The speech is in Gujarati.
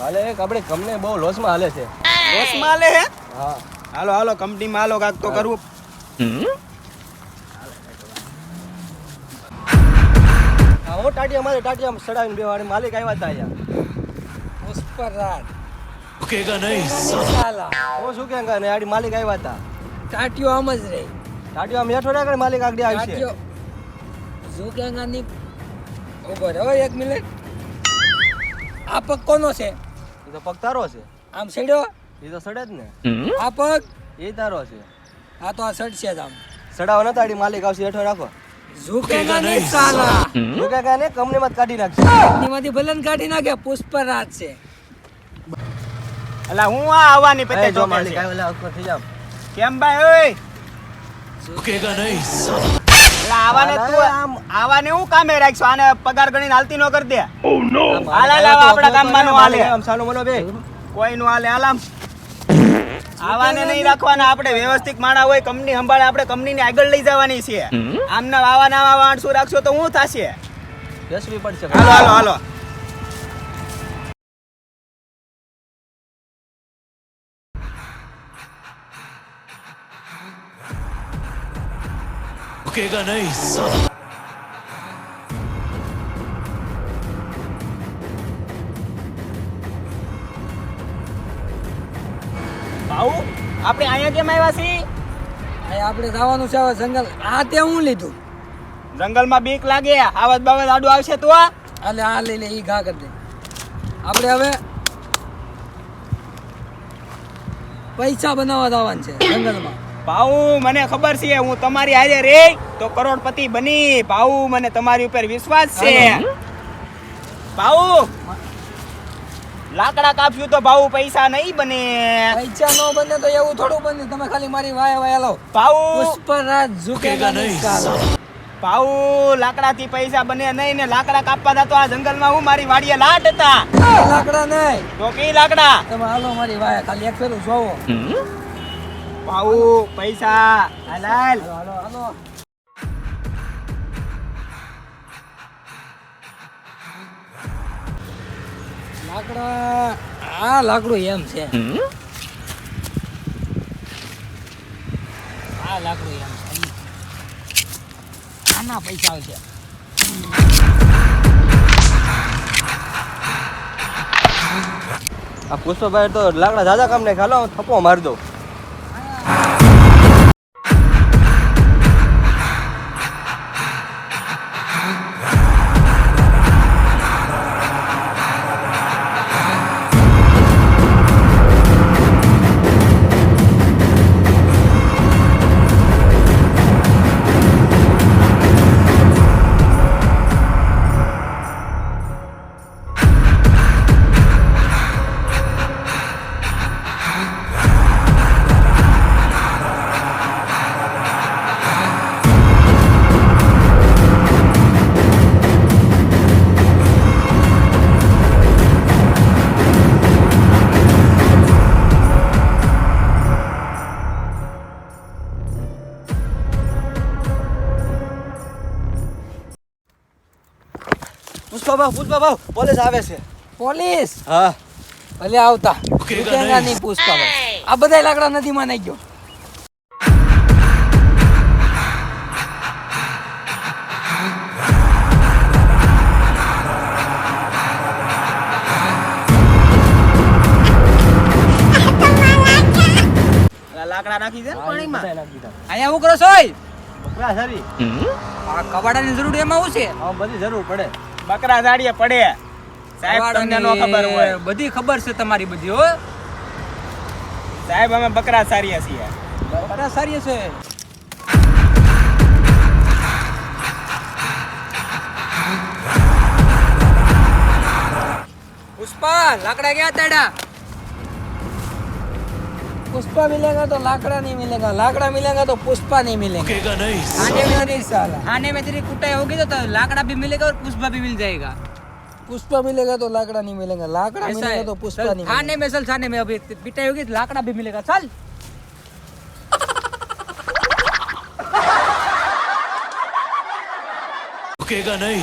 હાલે એક આપણે કંપની બહુ લોસમાં હાલે છે. લોસમાં હાલે હે? હા હાલો હાલો કંપનીમાં હાલો કાક તો કરવું. હા હું ટાટિયા સડાવીને બેવાડી માલિક આવ્યા હતા અહીંયા. પુષ્પરાજ रुकेगा नहीं સાલા હું શું કે ને આડી માલિક આવ્યા હતા. ટાટિયો આમ જ રહી ટાટિયા આમ હેઠો રાખે માલિક આગળ આવશે. ટાટિયો ઝુકેગા ની ઉભો રહો એક મિનિટ. આ પગ કોનો છે? એ તો પગ તારો છે. આમ સડ્યો એ તો સડે જ ને. આ પગ એ તારો છે. આ તો આ સડશે જ આમ. સડાવો નતા આડી માલિક આવશે હેઠો રાખો. ઝુકેગા નહીં સાલા. શું કે ને કંપનીમાં જ કાઢી નાખશે. એમાંથી ભલે ને કાઢી નાખે પુષ્પરાજ છે. અલા હું આ આવવાની એ પતે જો તો માલિક આવ્યા ઉપર થઈ જાવ. કેમ ભાઈ ઓય? रुकेगा नहीं અલા આવાને તું આવાને હું કામે રાખશો? આને પગાર ગણીને હાલતી નો કરી દે. હાલ હાલ આપણા કામમાં નો હાલે. આમ સાનું બોલો બે. કોઈ નું હાલે હાલ આમ. આવાને નહીં રાખવાના, આપણે વ્યવસ્થિત માણા હોય, કંપની સંભાળે, આપણે કંપનીને આગળ લઈ જવાની છે. આમના આવા માણસો રાખશો તો શું થશે? બેસવી પડશે. હાલો હાલો હાલો. रुकेगा नहीं ભાઉ આપણે અહીંયા કેમ આવ્યા છીએ? આ આપણે જવાનું છે હવે જંગલ. આ તે હું લીધું જંગલમાં બીક લાગે, આવાજ બાવાજ આડું આવશે તો? એટલે આ લઈ લે ઈ ઘા કરી દે. આપણે હવે પૈસા બનાવવા જવાનું છે જંગલમાં. ભાઉ મને ખબર છે, હું તમારી હારે રે તો કરોડપતિ બની. ભાઉ મને તમારી ઉપર વિશ્વાસ છે. ભાઉ લાકડા કાપ્યું તો ભાઉ પૈસા નહીં બને. પૈસા નો બને તો એવું થોડું બને. તમે ખાલી મારી વાય વાય લાવો. ભાઉ પુષ્પરાજ ઝુકેગા નહીં સાલા. ભાઉ લાકડાથી પૈસા બને નહીં ને લાકડા કાપવા જતો આ જંગલમાં હું મારી વાડીએ લાટ હતા. લાકડા નહીં તો કી લાકડા? તમે હાલો મારી વાય ખાલી એક ફેરું જોવો. ભાઉ પૈસા હાલાલ. હાલો હાલો લાકડા. આ લાકડું એમ છે. આ લાકડું એમ છે. આના પૈસા આવશે. આ પુષ્પભાઈ તો લાકડા જાજા કામ ને ખાલો થપ્પો મારી દો. પુષ્પભાઈ પોલીસ આવે છે. પોલીસ હા ભલે આવતા. ઝુકેગા ઝુકેગા નહીં. નહીં પુષ્પાભાઈ. આ બધા લાકડા નદીમાં નાખી ગયો. લાકડા નાખી દે ને પાણીમાં. બધાય નાખી દીધા. અહીંયા હું કરો છો? બકરા સારી. આ કબાડાની જરૂર એમાં શું છે? હા બધી જરૂર પડે. બકરા ઝાડીએ પડે. સાહેબ તમને નો ખબર હોય. બધી ખબર છે તમારી બધી હો. સાહેબ અમે બકરા સારીએ છીએ. બકરા સારી છે. પુષ્પા લાકડા ક્યાં તાડા? पुष्पा मिलेगा तो लाकड़ा नहीं मिलेगा, लाकड़ा मिलेगा तो पुष्पा नहीं मिलेगा. रुकेगा नहीं खाने में नहीं साला. खाने में तेरी कुटाई होगी तो लाकड़ा भी मिलेगा और पुष्पा भी मिल जाएगा. पुष्पा मिलेगा तो लाकड़ा नहीं मिलेगा, लाकड़ा ऐसा मिलेगा है. तो पुष्पा चल, नहीं खाने में चल, खाने में अभी पिटाई होगी तो लाकड़ा भी मिलेगा. चल रुकेगा नहीं